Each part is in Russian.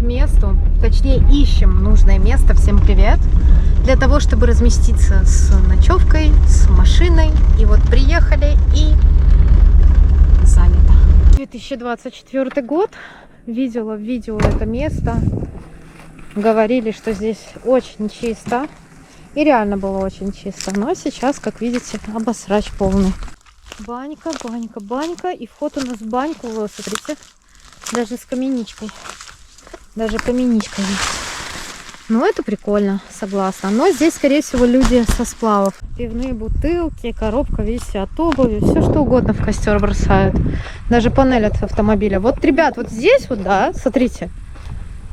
месту, точнее ищем нужное место. Всем привет! Для того, чтобы разместиться с ночевкой, с машиной. И вот приехали и занято. 2024 год. Видела в видео это место. Говорили, что здесь очень чисто. И реально было очень чисто. Но сейчас, как видите, обосрач полный. Банька, банька, банька. И вход у нас в баньку, вот, смотрите, даже с каменичкой. Даже каменичка есть. Ну, это прикольно, согласна. Но здесь, скорее всего, люди со сплавов. Пивные бутылки, коробка, видите, от обуви. Все что угодно в костер бросают. Даже панель от автомобиля. Вот, ребят, вот здесь вот, да, смотрите.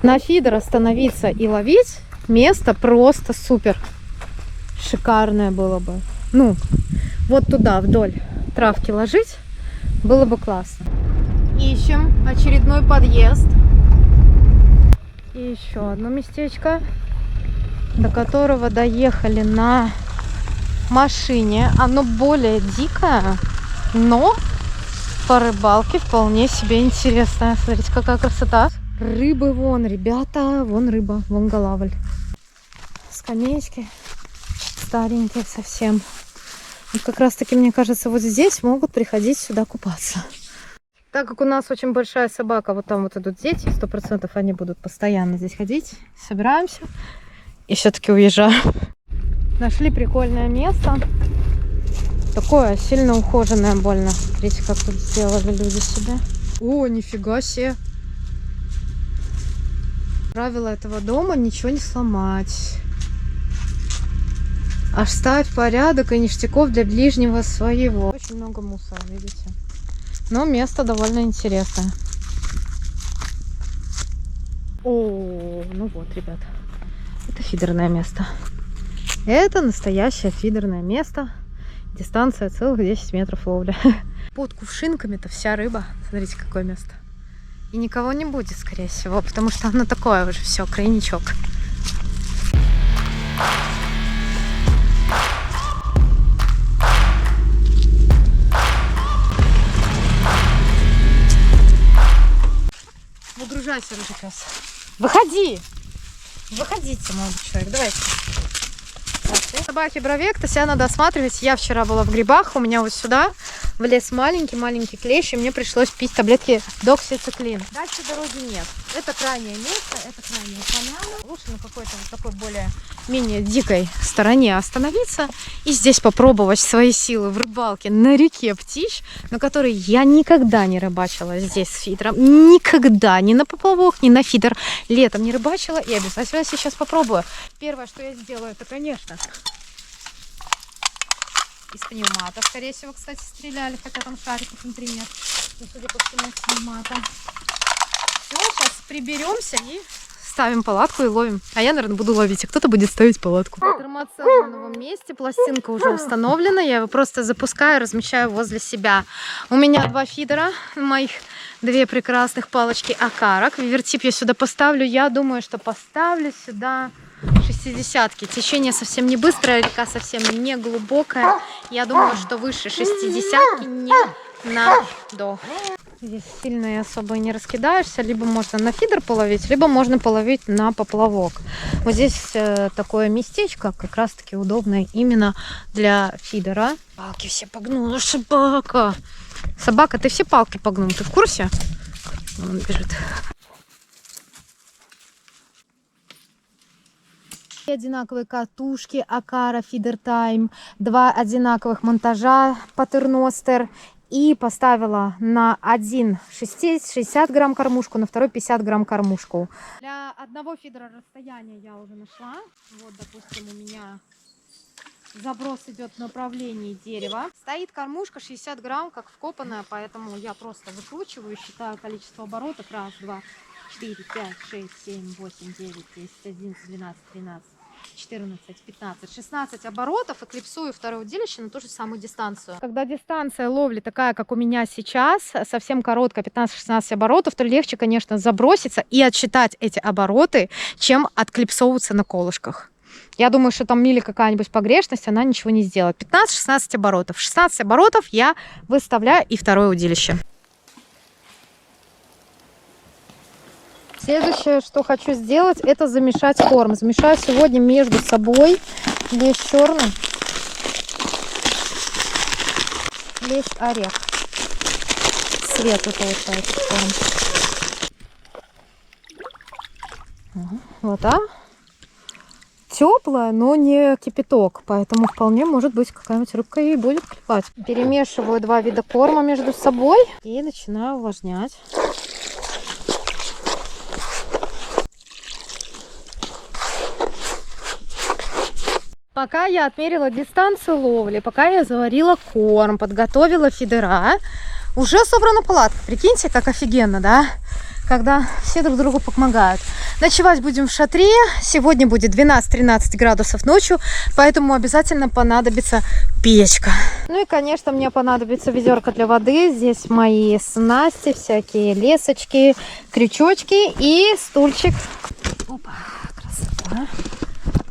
На фидер остановиться и ловить. Место просто супер. Шикарное было бы. Ну, вот туда, вдоль травки ложить. Было бы классно. Ищем очередной подъезд. И еще одно местечко, до которого доехали на машине. Оно более дикое, но по рыбалке вполне себе интересное. Смотрите, какая красота. Рыбы вон, ребята, вон рыба, вон голавль. Скамеечки старенькие совсем. Вот как раз таки, мне кажется, вот здесь могут приходить сюда купаться. Так как у нас очень большая собака, вот там вот идут дети, 100% они будут постоянно здесь ходить. Собираемся и все-таки уезжаем. Нашли прикольное место. Такое сильно ухоженное больно. Смотрите, как тут сделали люди себе. О, нифига себе. Правило этого дома: ничего не сломать. Оставь порядок и ништяков для ближнего своего. Очень много мусора, видите. Но место довольно интересное. О, ну вот, ребят. Это фидерное место. Это настоящее фидерное место. Дистанция целых 10 метров ловля. Под кувшинками-то вся рыба. Смотрите, какое место. И никого не будет, скорее всего, потому что оно такое уже все, крайничок. Выгружайся, рыжий пес. Выходи! Выходите, молодой человек, давайте. Собаки бровекта, себя надо осматривать. Я вчера была в грибах, у меня вот сюда влез маленький клещ, и мне пришлось пить таблетки доксициклин. Дальше дороги нет. Это крайнее место, это крайняя поляна. Лучше на какой-то вот такой более-менее дикой стороне остановиться и здесь попробовать свои силы в рыбалке на реке Птищ, на которой я никогда не рыбачила здесь с фидером. Никогда, ни на поплавок, ни на фидер. Летом не рыбачила и обязательно сейчас попробую. Первое, что я сделаю, это, конечно, из пневмата. Скорее всего, кстати, стреляли, хотя там шариков внутри нет. Но, судя по всему, пневмата. Все, сейчас приберемся и ставим палатку и ловим. А я, наверное, буду ловить, а кто-то будет ставить палатку. Термоцел на новом месте, пластинка уже установлена. Я его просто запускаю, размещаю возле себя. У меня 2 фидера, моих 2 прекрасных палочки Акарок. Вертип я сюда поставлю. Я думаю, что поставлю сюда 60-ки. Течение совсем не быстрое, река совсем не глубокая. Я думаю, что выше 60-ки не надо. Здесь сильно и особо не раскидаешься. Либо можно на фидер половить, либо можно половить на поплавок. Вот здесь такое местечко, как раз таки удобное именно для фидера. Палки все погнула, собака. Собака, ты все палки погнул, ты в курсе? Он бежит. Одинаковые катушки Акара Фидер Тайм, 2 одинаковых монтажа Патерностер, и поставила на один 60 грамм кормушку, на второй 50 грамм кормушку. Для одного фидера расстояние я уже нашла. Вот, допустим, у меня заброс идет в направлении дерева. Стоит кормушка 60 грамм, как вкопанная, поэтому я просто выкручиваю, считаю количество оборотов. 1, 2, 4, 5, 6, 7, 8, 9, 10, 11, 12, 13, 14, 15, 16 оборотов и клипсую второе удилище на ту же самую дистанцию. Когда дистанция ловли такая, как у меня сейчас, совсем короткая, 15-16 оборотов, то легче, конечно, заброситься и отсчитать эти обороты, чем отклипсовываться на колышках. Я думаю, что там мили какая-нибудь погрешность, она ничего не сделает. 15-16 оборотов. 16 оборотов я выставляю и второе удилище. Следующее, что хочу сделать, это замешать корм. Замешаю сегодня между собой. Есть черный, есть орех. Светлый получается корм. Вот, теплая, но не кипяток, поэтому вполне может быть какая-нибудь рыбка и будет клевать. Перемешиваю два вида корма между собой и начинаю увлажнять. Пока я отмерила дистанцию ловли, пока я заварила корм, подготовила фидера, уже собрана палатка. Прикиньте, как офигенно, да? Когда все друг другу помогают. Ночевать будем в шатре. Сегодня будет 12-13 градусов ночью, поэтому обязательно понадобится печка. Ну и, конечно, мне понадобится ведерко для воды. Здесь мои снасти, всякие лесочки, крючочки и стульчик. Опа, красота.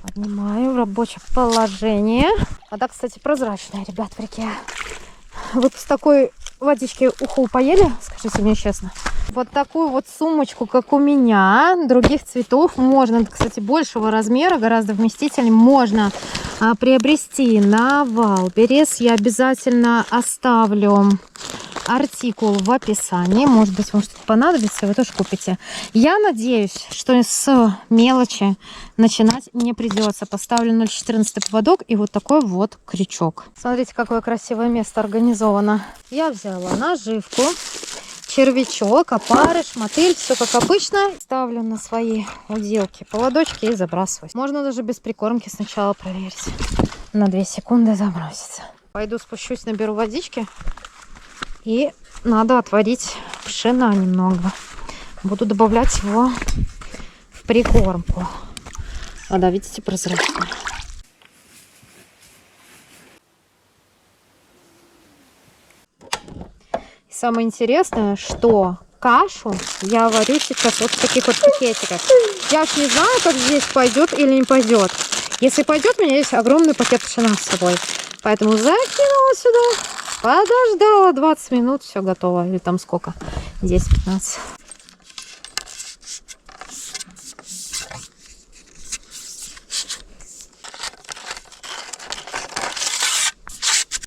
Поднимаю в рабочее положение. Вода, кстати, прозрачная, ребят, в реке. Вы с такой водички уху поели, скажите мне честно? Вот такую вот сумочку, как у меня, других цветов можно, кстати, большего размера, гораздо вместительнее, можно приобрести на Валберес. Я обязательно оставлю артикул в описании. Может быть, вам что-то понадобится, вы тоже купите. Я надеюсь, что с мелочи начинать не придется. Поставлю 0,14 поводок и вот такой вот крючок. Смотрите, какое красивое место организовано. Я взяла наживку, червячок, опарыш, мотыль, все как обычно. Ставлю на свои уделки поводочки и забрасываю. Можно даже без прикормки сначала проверить. На 2 секунды забросится. Пойду спущусь, наберу водички. И надо отварить пшена немного. Буду добавлять его в прикормку. Вода, видите, прозрачная. И самое интересное, что кашу я варю сейчас вот в таких вот пакетиках. Я ж не знаю, как здесь пойдет или не пойдет. Если пойдет, у меня есть огромный пакет пшена с собой. Поэтому закинула сюда. Подождала 20 минут, все готово. Или там сколько? 10-15.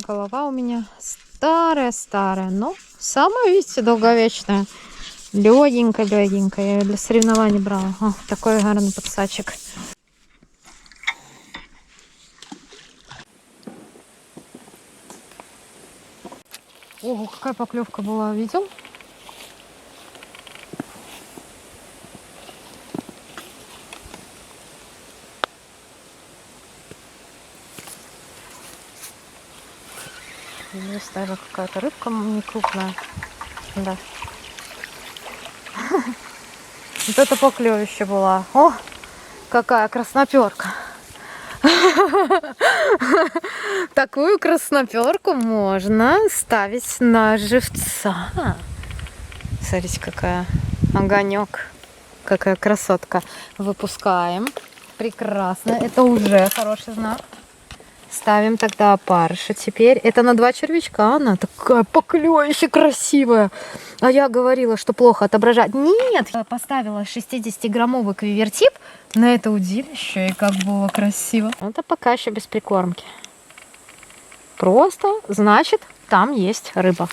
Голова у меня старая-старая, но самая, видите, долговечная. Легенькая. Я ее для соревнований брала. О, такой гарный подсачек. Ого, какая поклевка была, видел? Здесь даже какая-то рыбка не крупная. Да. Вот это поклевище была. О, какая красноперка. Такую красноперку можно ставить на живца. Смотрите, какая огонек, какая красотка. Выпускаем. Прекрасно. Это уже хороший знак. Ставим тогда опарыша. Теперь это на 2 червячка. Она такая поклевище красивая. А я говорила, что плохо отображать. Нет, поставила 60-граммовый квивертип на это удилище. И как было красиво. Это пока еще без прикормки. Просто, значит, там есть рыба.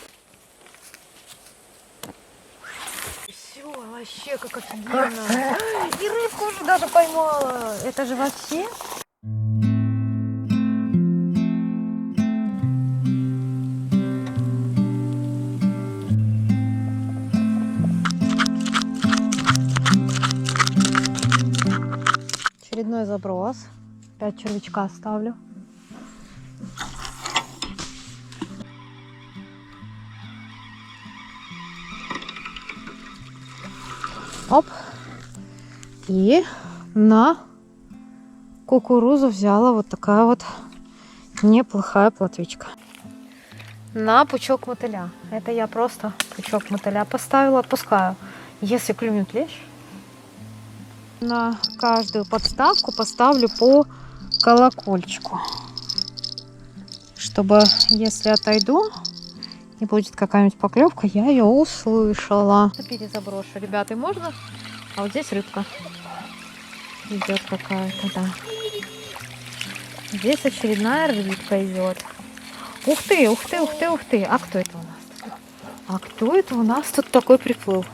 Все, вообще как офигенно. И рыбку уже даже поймала. Это же вообще... Очередной заброс. Опять червячка оставлю. Оп. И на кукурузу взяла вот такая вот неплохая плотвичка. На пучок мотыля. Это я просто пучок мотыля поставила, отпускаю. Если клюнет лещ, на каждую подставку поставлю по колокольчику, чтобы, если отойду и будет какая-нибудь поклевка, я ее услышала. Перезаброшу, ребята, и можно А вот здесь рыбка идет какая-то, да. Здесь очередная рыбка идет. Ух ты, ух ты, ух ты, ух ты. А кто это у нас тут? А кто это у нас тут такой приплыл?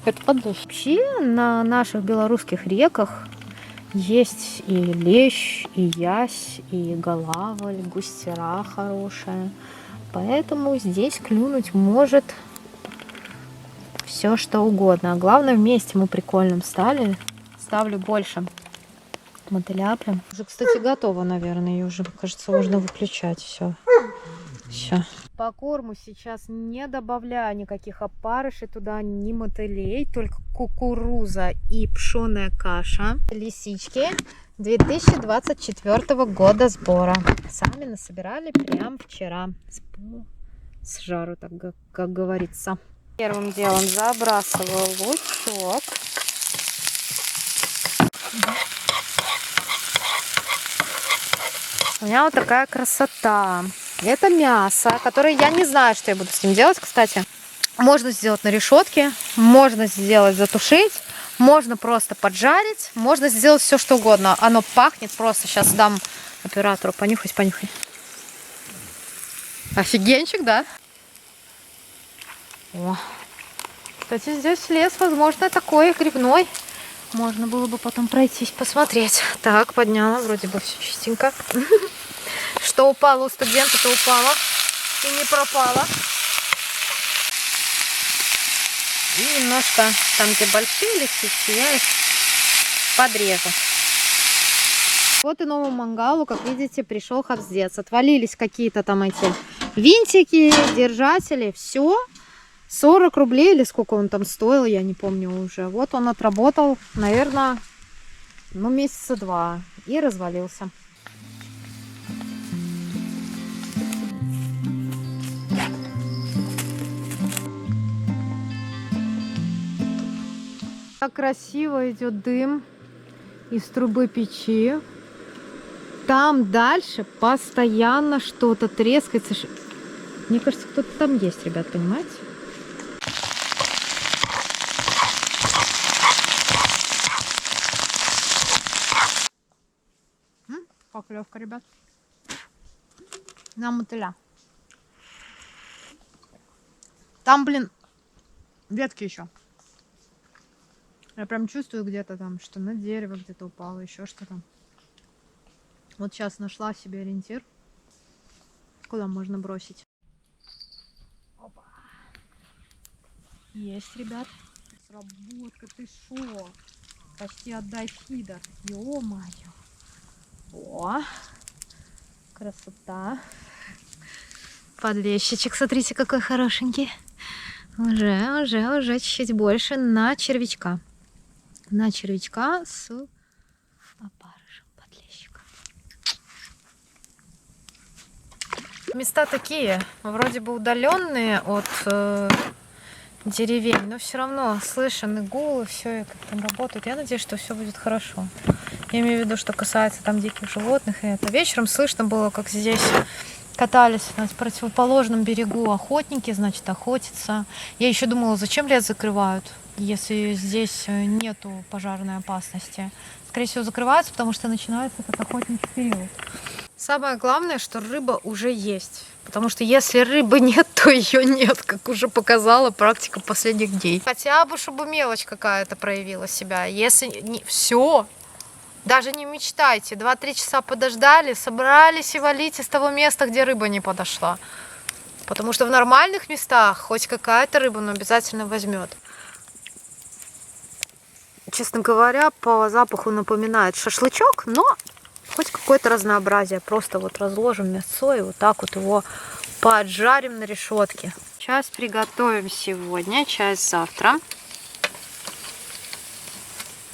Это подлещ. Вообще на наших белорусских реках есть и лещ, и ясь, и голавль, густера хорошая. Поэтому здесь клюнуть может все что угодно. А главное, вместе мы прикольным стали. Ставлю больше мотыля прям. Уже, кстати, готово, наверное. Ее уже, кажется, можно выключать. Все. Все. По корму сейчас не добавляю никаких опарышей туда, ни мотылей, только кукуруза и пшеная каша. Лисички 2024 года сбора. Сами насобирали прям вчера. С жару, так как говорится. Первым делом забрасываю лучок. У меня вот такая красота. Это мясо, которое я не знаю, что я буду с ним делать, кстати. Можно сделать на решетке, можно сделать затушить, можно просто поджарить, можно сделать все, что угодно. Оно пахнет просто. Сейчас дам оператору понюхать, понюхай. Офигенчик, да? О. Кстати, здесь лес, возможно, такой грибной. Можно было бы потом пройтись, посмотреть. Так, подняла, вроде бы все чистенько. Что упало у студента, то упало. И не пропало. И немножко там, где большие лисички, я их подрежу. Вот и новому мангалу, как видите, пришел хавздец. Отвалились какие-то там эти винтики, держатели. Все. 40 рублей или сколько он там стоил, я не помню уже. Вот он отработал, наверное, ну, месяца 2 и развалился. Как красиво идет дым из трубы печи. Там дальше постоянно что-то трескается. Мне кажется, кто-то там есть, ребят, понимаете? Поклевка, ребят. На мотыля. Там, блин, ветки еще. Я прям чувствую где-то там, что на дерево где-то упало, еще что-то. Вот сейчас нашла себе ориентир, куда можно бросить. Опа. Есть, ребят. Сработка, ты шо? Почти отдай фидер. Ё-моё. О, красота. Подлещичек, смотрите, какой хорошенький. Уже чуть-чуть больше на червячка. На червячка с опарышем подлещика. Места такие, вроде бы удаленные от деревень, но все равно слышен гул, и все, как там работает. Я надеюсь, что все будет хорошо. Я имею в виду, что касается там диких животных. И это вечером слышно было, как здесь катались на противоположном берегу охотники, значит, охотятся. Я еще думала, зачем лес закрывают, если здесь нету пожарной опасности. Скорее всего, закрываются, потому что начинается этот охотничий период. Самое главное, что рыба уже есть. Потому что если рыбы нет, то ее нет, как уже показала практика последних дней. Хотя бы, чтобы мелочь какая-то проявила себя. Если не... Все. Даже не мечтайте. 2-3 часа подождали, собрались и валите с того места, где рыба не подошла. Потому что в нормальных местах хоть какая-то рыба, но обязательно возьмет. Честно говоря, по запаху напоминает шашлычок, но хоть какое-то разнообразие. Просто вот разложим мясо и вот так вот его поджарим на решетке. Часть приготовим сегодня, часть завтра.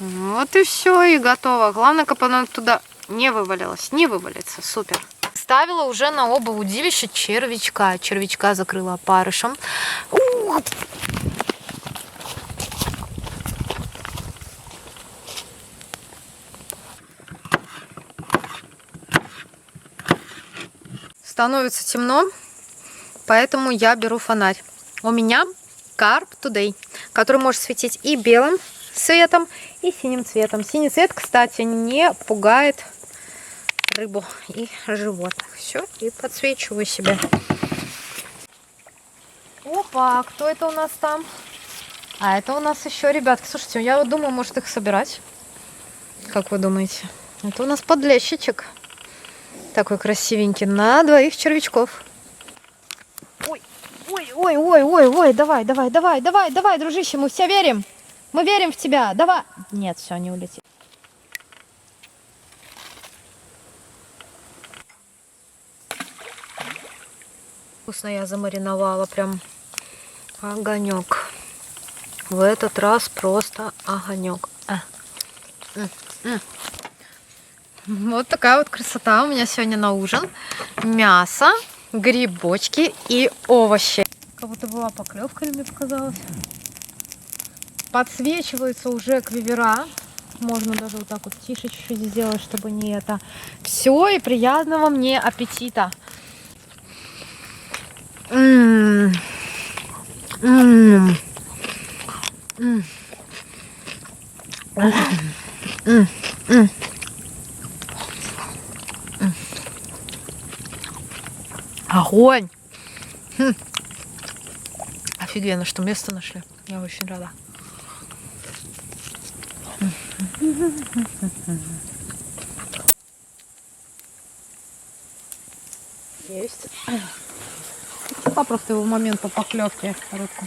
Вот и все, и готово. Главное, как оно туда не вывалилось. Не вывалится. Супер. Ставила уже на оба удилища червячка. Червячка закрыла опарышем. Становится темно, поэтому я беру фонарь. У меня Carp Today, который может светить и белым цветом, и синим цветом. Синий цвет, кстати, не пугает рыбу и животных. Все, и подсвечиваю себе. Опа, кто это у нас там? А это у нас еще, ребятки, слушайте, я вот думаю, может их собирать. Как вы думаете? Это у нас подлещичек. Такой красивенький, на 2 червячков. Ой, ой, ой, ой, ой, ой, давай, давай, давай, давай, давай, дружище, мы все верим. Мы верим в тебя, давай. Нет, все, не улетит. Вкусно я замариновала, прям огонек. В этот раз просто огонек. Вот такая вот красота у меня сегодня на ужин. Мясо, грибочки и овощи. Как будто была поклевка, или мне показалось. Подсвечиваются уже клевера. Можно даже вот так вот тише чуть-чуть сделать, чтобы не это. Все, и приятного мне аппетита. Огонь! Офигенно, что место нашли. Я очень рада. Есть. Просто его в момент по поклевке рыбку.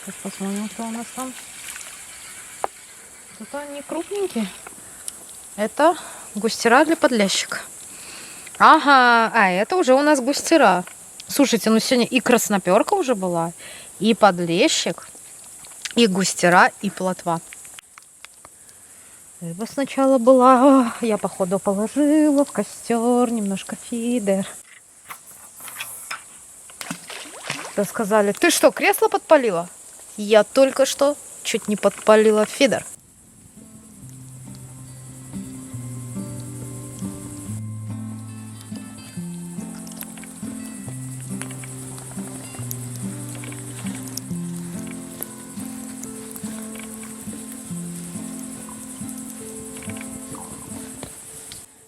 Сейчас посмотрим, что у нас там. Тут они крупненькие. Это густера для подлещика. Ага, а это уже у нас густера. Слушайте, ну сегодня и красноперка уже была, и подлещик, и густера, и плотва. Рыба сначала была. Я, походу, положила в костер немножко фидер. Да сказали, ты что, кресло подпалила? Я только что чуть не подпалила фидер.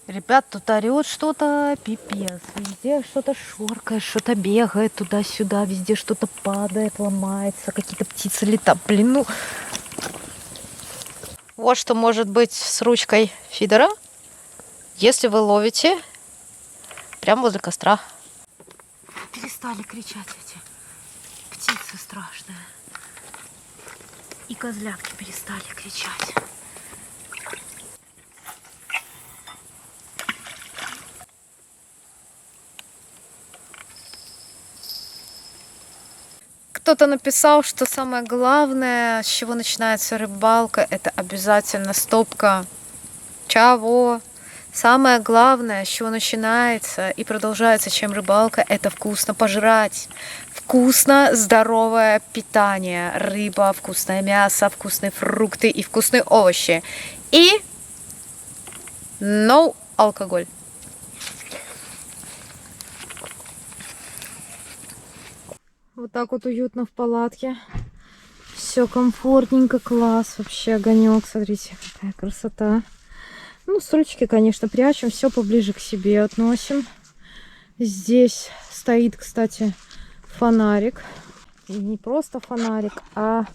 Ребят, тут орет что-то, пипец. Везде что-то шоркает, что-то бегает туда-сюда. Везде что-то падает, ломается. Какие-то птицы летают. Блин, ну... Вот что может быть с ручкой фидера, если вы ловите прямо возле костра. Перестали кричать эти птицы страшные. И козлятки перестали кричать. Кто-то написал, что самое главное, с чего начинается рыбалка, это обязательно стопка. Чего? Самое главное, с чего начинается и продолжается, чем рыбалка, это вкусно пожрать. Вкусно, здоровое питание. Рыба, вкусное мясо, вкусные фрукты и вкусные овощи. И no алкоголь. Вот так вот уютно в палатке. Все комфортненько, класс. Вообще огонек. Смотрите, какая красота. Ну, стульчики, конечно, прячем. Все поближе к себе относим. Здесь стоит, кстати, фонарик. И не просто фонарик, а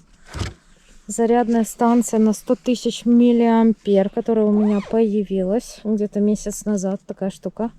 зарядная станция на 100 тысяч миллиампер, которая у меня появилась где-то месяц назад. Такая штука.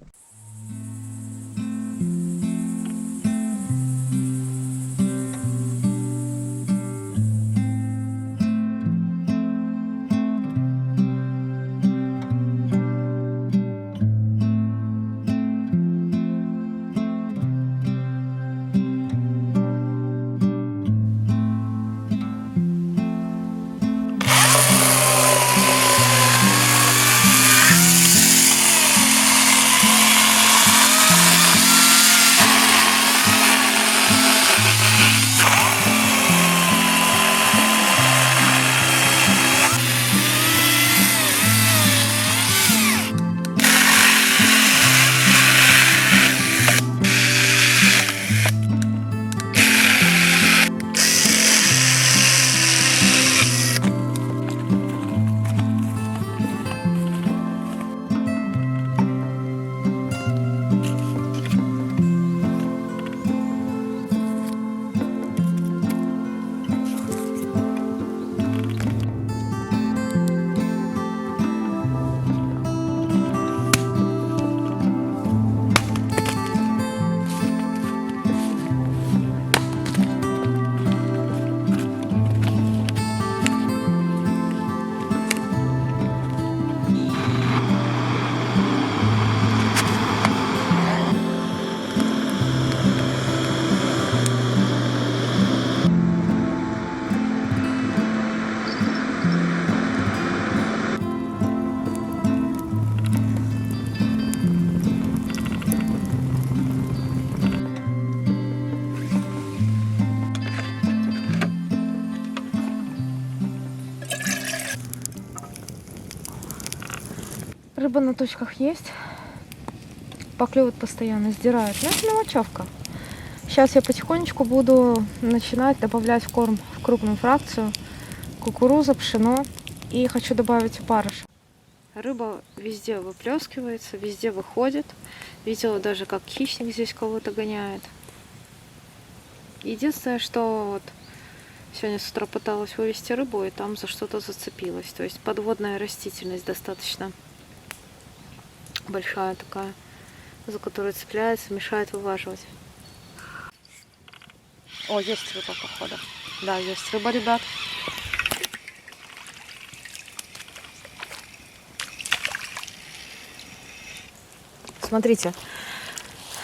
Рыба на точках есть. Поклевывает постоянно, сдирает. Ну, это мелочевка. Сейчас я потихонечку буду начинать добавлять в корм в крупную фракцию кукурузу, пшено. И хочу добавить опарыш. Рыба везде выплескивается, везде выходит. Видела даже, как хищник здесь кого-то гоняет. Единственное, что вот сегодня с утра пыталась вывести рыбу, и там за что-то зацепилась. То есть подводная растительность достаточно большая такая, за которую цепляется, мешает вываживать. О, есть рыба, походу. Да, есть рыба, ребят. Смотрите,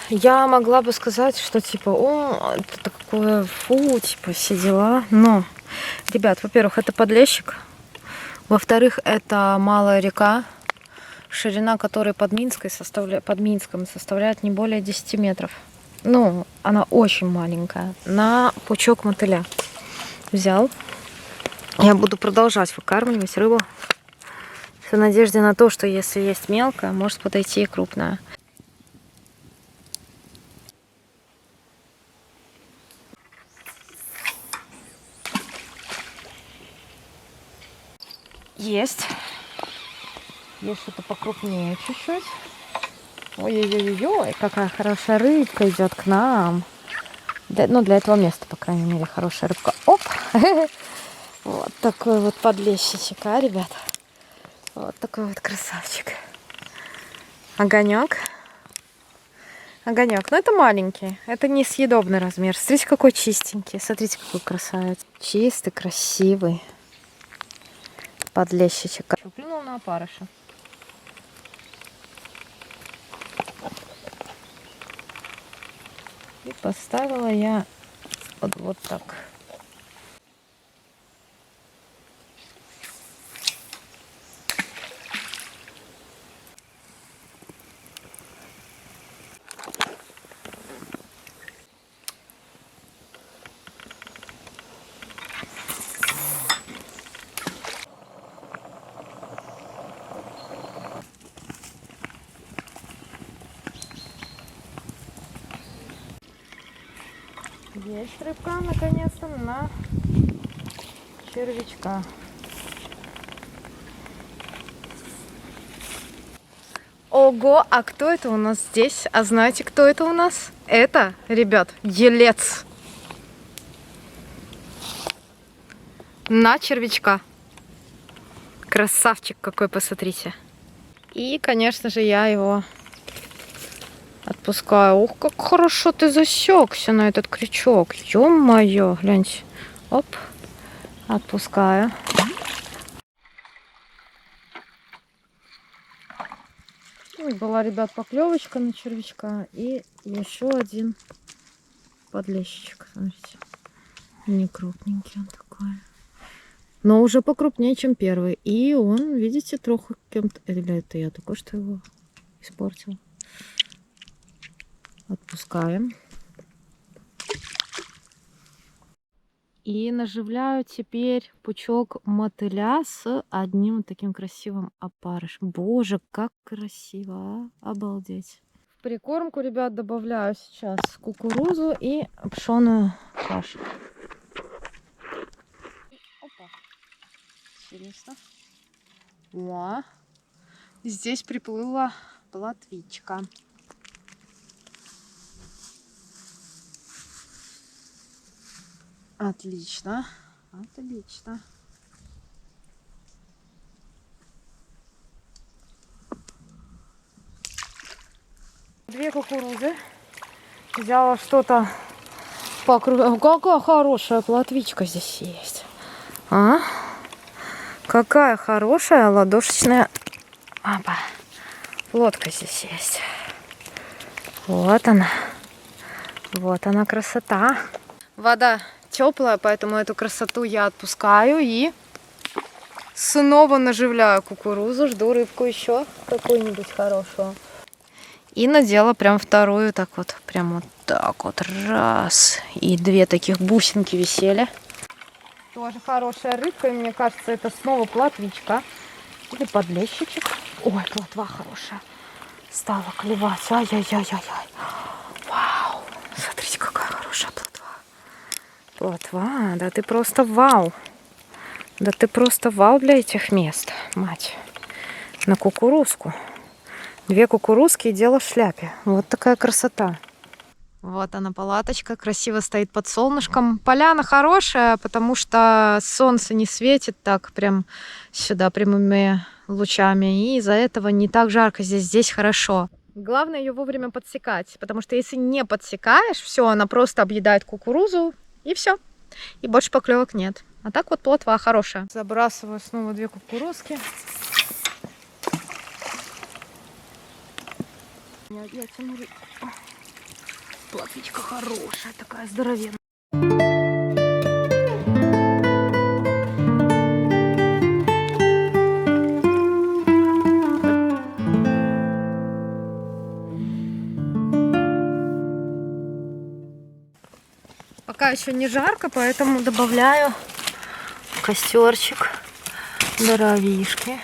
я могла бы сказать, что типа, о, это такое, фу, типа, все дела. Но, ребят, во-первых, это подлещик. Во-вторых, это малая река, ширина которой под Минском составляет не более 10 метров. Ну, она очень маленькая. На пучок мотыля взял. Я буду продолжать выкармливать рыбу в надежде на то, что если есть мелкая, может подойти и крупная. Есть. Есть что-то покрупнее чуть-чуть. Ой-ой-ой-ой, какая хорошая рыбка идет к нам. Ну, для этого места, по крайней мере, хорошая рыбка. Оп! Вот такой вот подлещичек, а, ребят? Вот такой вот красавчик. Огонек. Огонек. Но это маленький. Это несъедобный размер. Смотрите, какой чистенький. Смотрите, какой красавец. Чистый, красивый. Подлещичек. Плюнул на опарыша. И поставила я вот так. Есть рыбка, наконец-то, на червячка. Ого, а кто это у нас здесь? А знаете, кто это у нас? Это, ребят, елец. На червячка. Красавчик какой, посмотрите. И, конечно же, я его отпускаю. Ух, как хорошо ты засекся на этот крючок. Ё-моё, гляньте. Оп. Отпускаю. Ну, была, ребят, поклевочка на червячка. И еще один подлещичек. Смотрите. Не крупненький он такой. Но уже покрупнее, чем первый. И он, видите, трохи кем-то... Или это я только что его испортила. Отпускаем. И наживляю теперь пучок мотыля с одним таким красивым опарышем. Боже, как красиво, а? Обалдеть. В прикормку, ребят, добавляю сейчас кукурузу и пшеную кашу. Опа. Интересно. О, здесь приплыла плотвичка. Отлично, отлично. Две кукурузы. Взяла что-то покрупнее. Какая хорошая плотвичка здесь есть. А? Какая хорошая ладошечная. Опа. Лодка здесь есть. Вот она. Вот она красота. Вода теплая, поэтому эту красоту я отпускаю и снова наживляю кукурузу. Жду рыбку еще какую-нибудь хорошую. И надела прям вторую, так вот, прям вот так вот, раз. И две таких бусинки висели. Тоже хорошая рыбка, и мне кажется, это снова плотвичка. Или подлещичек. Ой, плотва хорошая. Стала клевать. Ай-яй-яй-яй-яй. Вау. Смотрите, какая хорошая плотва. Плотва, да ты просто вау. Да ты просто вау для этих мест, мать. На кукурузку. 2 кукурузки и дело в шляпе. Вот такая красота. Вот она, палаточка, красиво стоит под солнышком. Поляна хорошая, потому что солнце не светит так прям сюда прямыми лучами. И из-за этого не так жарко здесь. Здесь хорошо. Главное ее вовремя подсекать, потому что если не подсекаешь, все, она просто объедает кукурузу, и все. И больше поклевок нет. А так вот плотва хорошая. Забрасываю снова 2 кукурузки. Я тяну. Плотвичка хорошая, такая здоровенная. Пока еще не жарко, поэтому добавляю костерчик, дровишки.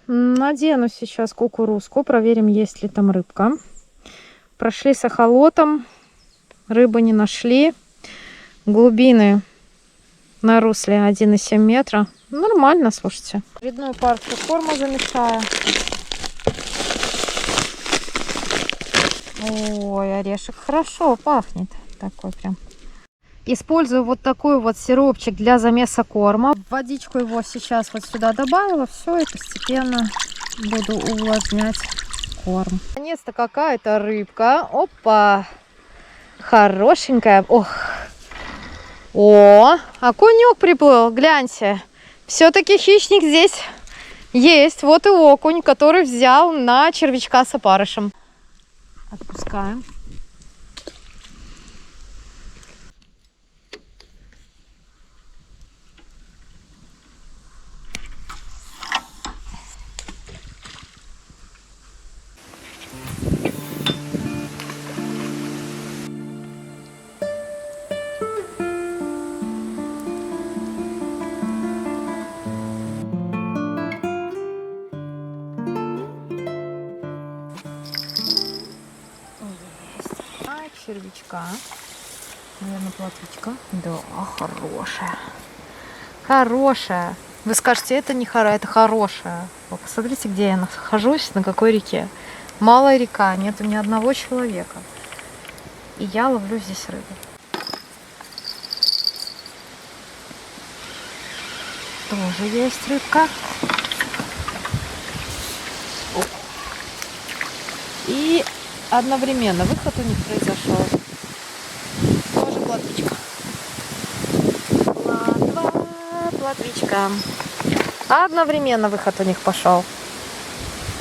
Надену сейчас кукурузку, проверим, есть ли там рыбка. Прошли с эхолотом, рыбы не нашли. Глубины на русле 1,7 метра. Нормально, слушайте. Очередную партию корма замешаю. Ой, орешек хорошо пахнет. Такой прям. Использую вот такой вот сиропчик для замеса корма. Водичку его сейчас вот сюда добавила. Все, и постепенно буду увлажнять корм. Наконец-то какая-то рыбка. Опа! Хорошенькая. Ох! О! Окунек приплыл. Гляньте. Все-таки хищник здесь есть. Вот и окунь, который взял на червячка с опарышем. Отпускаем. Червячка. Наверное, плотвичка. Да, хорошая. Хорошая. Вы скажете, это не хорошая, это хорошая. Вы посмотрите, где я нахожусь, на какой реке. Малая река, нету ни одного человека. И я ловлю здесь рыбу. Тоже есть рыбка. И одновременно выход у них произошел. Тоже плотвичка. Плотвичка. Одновременно выход у них пошел.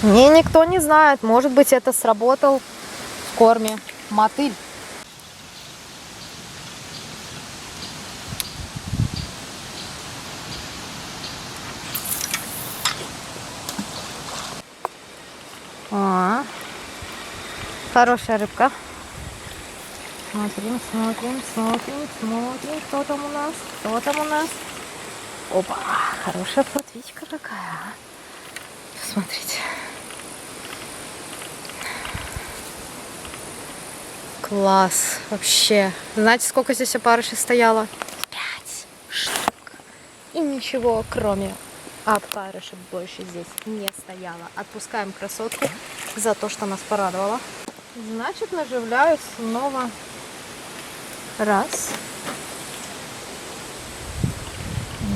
И никто не знает. Может быть, это сработал в корме мотыль. Хорошая рыбка. Смотрим, смотрим, смотрим, смотрим. Что там у нас? Что там у нас? Опа, хорошая плотвичка какая. Смотрите. Класс. Вообще. Знаете, сколько здесь опарышей стояло? 5 штук. И ничего, кроме опарышек, больше здесь не стояло. Отпускаем красотку за то, что нас порадовало. Значит, наживляю снова. Раз.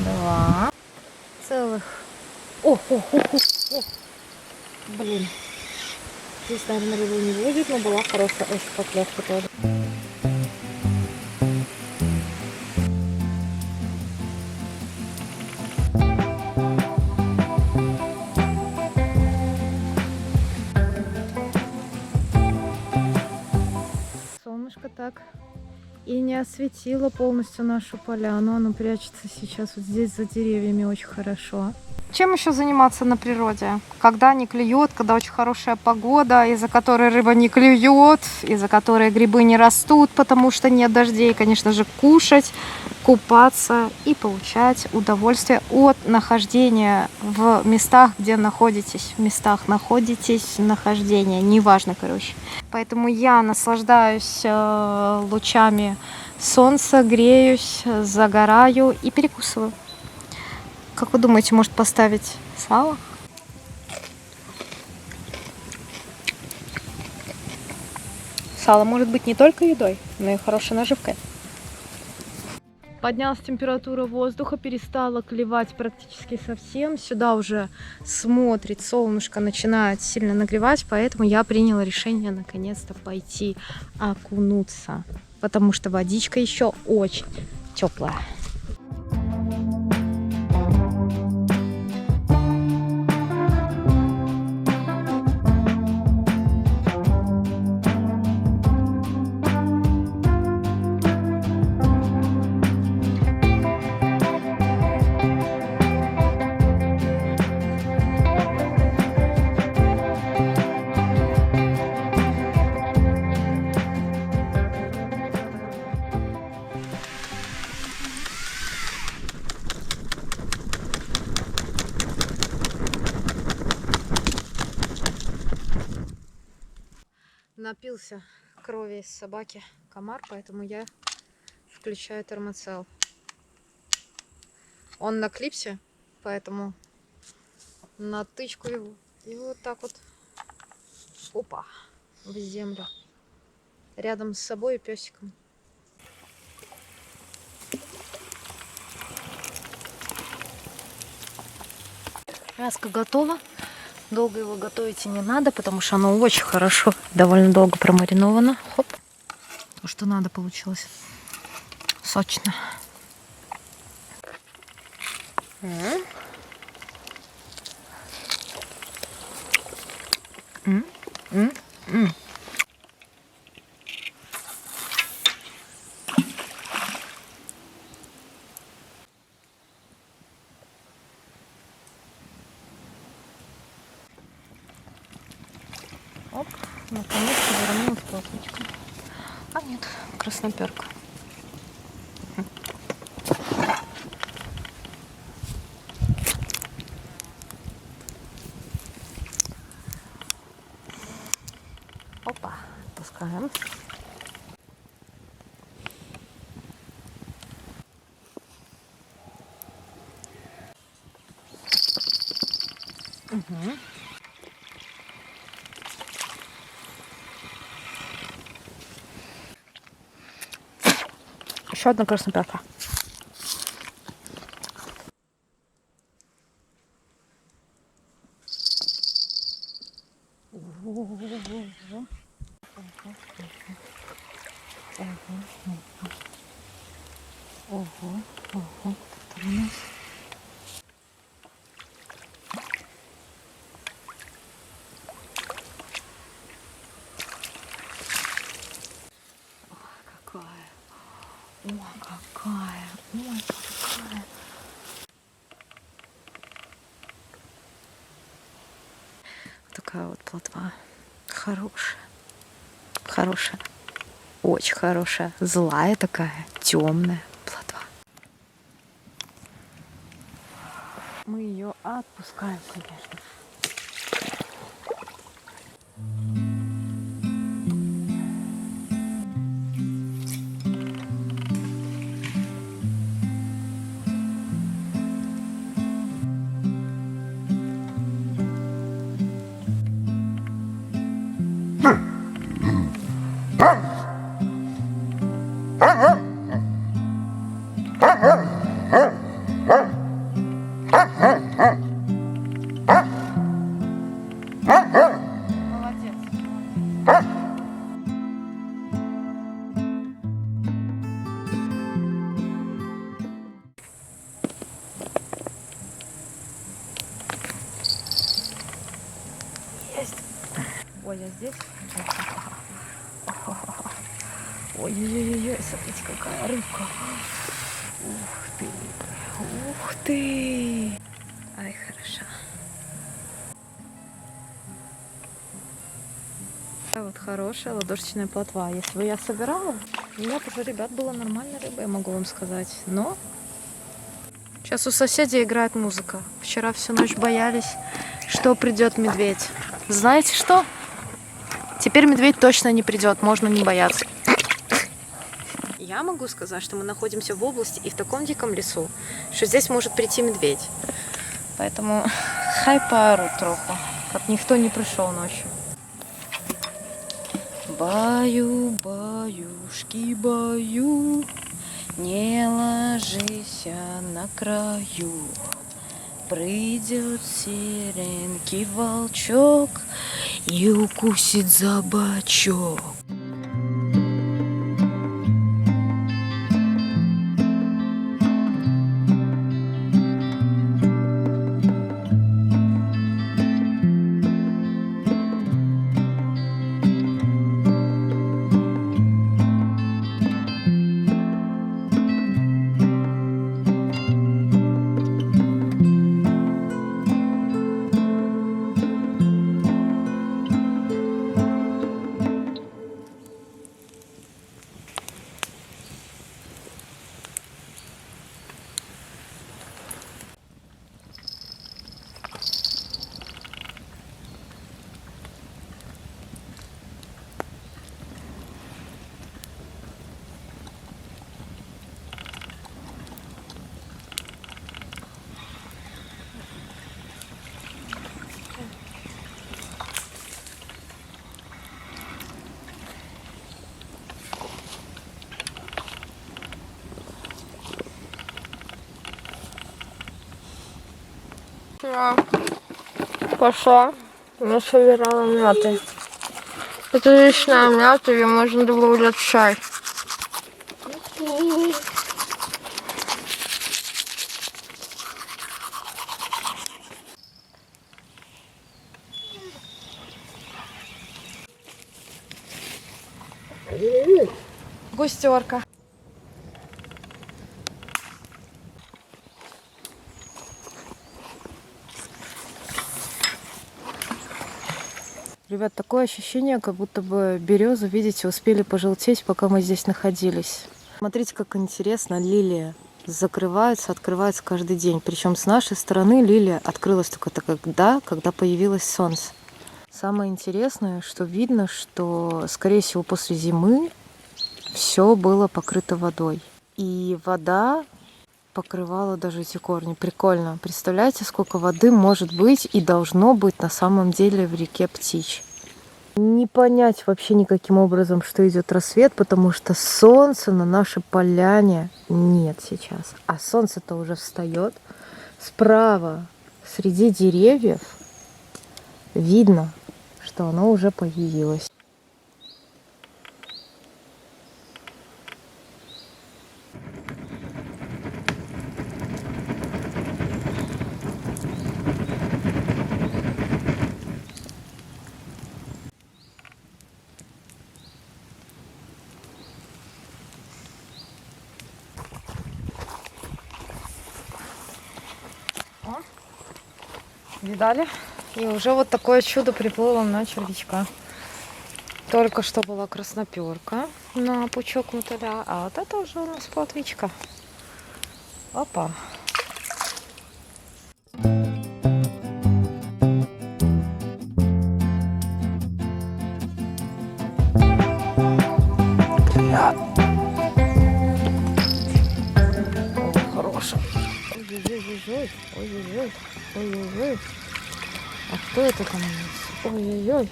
2. Целых. О. Блин. Здесь, наверное, рыбу не будет, но была хорошая очень поклевка тоже. Солнышко так и не осветило полностью нашу поляну. Оно прячется сейчас вот здесь за деревьями очень хорошо. Чем еще заниматься на природе? Когда не клюет, когда очень хорошая погода, из-за которой рыба не клюет, из-за которой грибы не растут, потому что нет дождей. Конечно же, кушать, купаться и получать удовольствие от нахождения в местах, где находитесь. В местах находитесь, нахождение, неважно, короче. Поэтому я наслаждаюсь лучами солнца, греюсь, загораю и перекусываю. Как вы думаете, может поставить сало? Сало может быть не только едой, но и хорошей наживкой. Поднялась температура воздуха, перестала клевать практически совсем. Сюда уже смотрит солнышко, начинает сильно нагревать, поэтому я приняла решение наконец-то пойти окунуться, потому что водичка еще очень теплая. Напился крови из собаки комар, поэтому я включаю термоцел. Он на клипсе, поэтому на тычку его и вот так вот, опа, в землю, рядом с собой и песиком. Мяско готово. Долго его готовить и не надо, потому что оно очень хорошо, довольно долго промариновано. Хоп. То, что надо, получилось. Сочно. Оп, наконец-то вернулась плотничка. А нет, красноперка. Опа, отпускаем. Угу. Еще одна красноперка. Ого, ого, кто там у нас? Какая. Ой, какая. Ой, какая. Такая вот плотва. Хорошая. Хорошая. Очень хорошая. Злая такая. Темная плотва. Мы ее отпускаем, конечно. Молодец. Есть. Ой, я здесь. Ой-ой-ой, смотрите, какая рыбка. Ух ты. Ух ты. Ай, Вот хорошая ладошечная плотва. Если бы я собирала, у меня бы уже, ребят, была нормальная рыба, я могу вам сказать. Но сейчас у соседей играет музыка. Вчера всю ночь боялись, что придет медведь. Знаете что? Теперь медведь точно не придет, можно не бояться. Я могу сказать, что мы находимся в области и в таком диком лесу, что здесь может прийти медведь. Поэтому хай поорут троху, как никто не пришел ночью. Баю, баюшки, баю, не ложись на краю. Придет серенький волчок и укусит за бочок. Я пошла, насобирала мяты. Это личная мята, ее можно добавлять в чай. Густерка. Ребят, такое ощущение, как будто бы березы, видите, успели пожелтеть, пока мы здесь находились. Смотрите, как интересно, лилия закрывается, открывается каждый день. Причем с нашей стороны лилия открылась только тогда, когда появилось солнце. Самое интересное, что видно, что, скорее всего, после зимы все было покрыто водой. И вода покрывала даже эти корни. Прикольно. Представляете, сколько воды может быть и должно быть на самом деле в реке Птич. Не понять вообще никаким образом, что идет рассвет, потому что солнца на нашей поляне нет сейчас. А солнце-то уже встает. Справа, среди деревьев, видно, что оно уже появилось. Видали? И уже вот такое чудо приплыло на червячка. Только что была красноперка на пучок мотыля, а вот это уже у нас плотвичка. Опа. Хорошая. Ой-ой-ой. Ой-ой-ой. Ой-ой-ой. А кто это там у нас? Ой-ой-ой.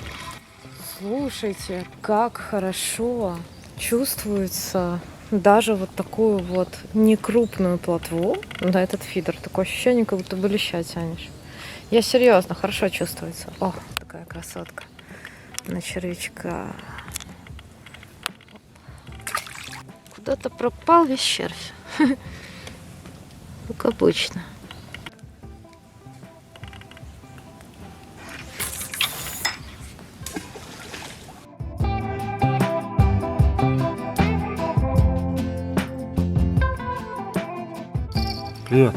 Слушайте, как хорошо чувствуется даже вот такую вот некрупную плотву на этот фидер. Такое ощущение, как будто бы леща тянешь. Я серьезно, хорошо чувствуется. О, такая красотка на червячка. Куда-то пропал весь червь. Как обычно. Привет.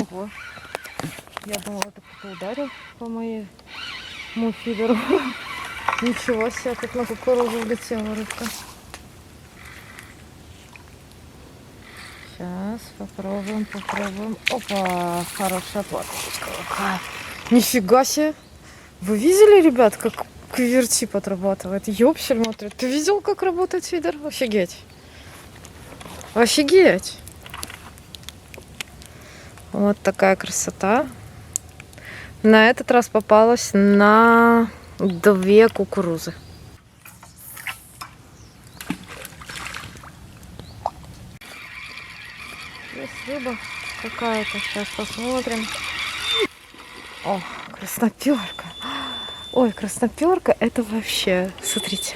Ого. Я думала, это кто-то ударил по моей мой фидер. Ничего себе, как на кукурузу влетела рыбка. Сейчас попробуем. Опа, хорошая платочка. Нифига себе. Вы видели, ребят, как квертип отрабатывает? Ёпсель, смотри. Ты видел, как работает фидер? Офигеть. Офигеть. Вот такая красота. На этот раз попалась на 2 кукурузы. Есть рыба какая-то. Сейчас посмотрим. О, красноперка. Ой, красноперка, это вообще, смотрите.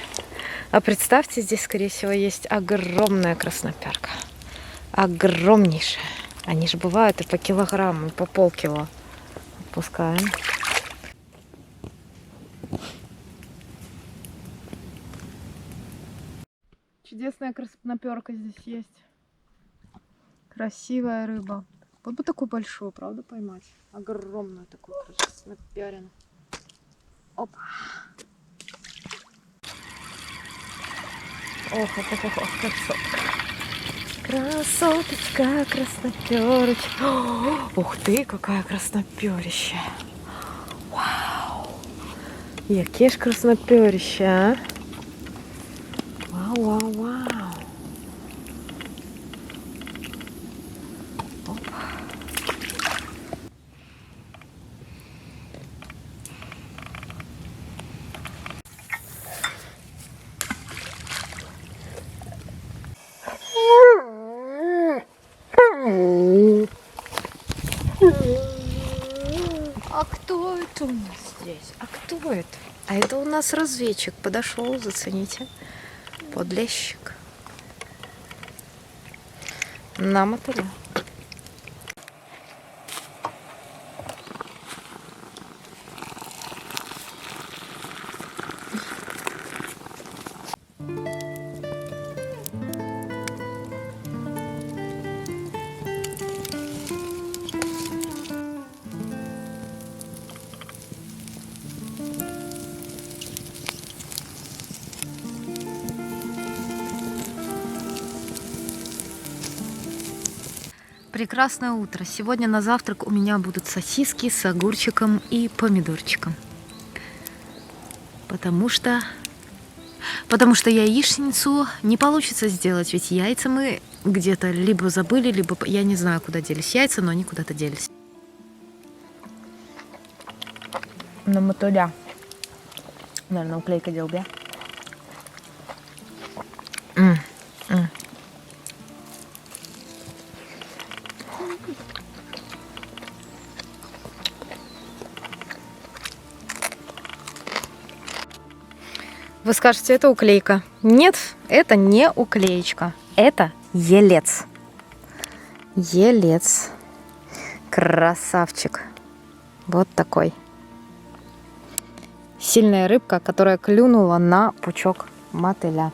А представьте, здесь, скорее всего, есть огромная красноперка. Огромнейшая. Они же бывают и по килограмму, и по полкило. Отпускаем. Чудесная красноперка здесь есть. Красивая рыба. Вот бы такую большую, правда, поймать? Огромную такую красноперину. Опа. Ох, красотка. Красоточка, красноперочка. Ух ты, какая красноперища. Вау. Яке ж красноперища, а? Вау. А кто это у нас здесь? А кто это? А это у нас разведчик подошел, зацените. Подлещик. На мотыле. Прекрасное утро. Сегодня на завтрак у меня будут сосиски с огурчиком и помидорчиком. Потому что яичницу не получится сделать, ведь яйца мы где-то либо забыли, либо я не знаю, куда делись яйца, но они куда-то делись. На мотыля. Наверное, уклейка делбя. Вы скажете, это уклейка. Нет, это не уклеечка. Это елец. Елец. Красавчик. Вот такой. Сильная рыбка, которая клюнула на пучок мотыля.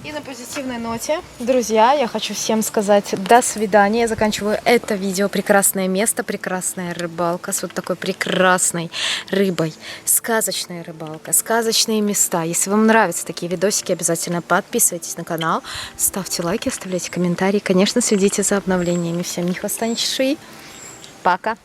И на позитивной ноте, друзья, я хочу всем сказать до свидания. Я заканчиваю это видео. Прекрасное место, прекрасная рыбалка с вот такой прекрасной рыбой. Сказочная рыбалка, сказочные места. Если вам нравятся такие видосики, обязательно подписывайтесь на канал, ставьте лайки, оставляйте комментарии. Конечно, следите за обновлениями. Всем не хвоста, ни чешуи. Пока!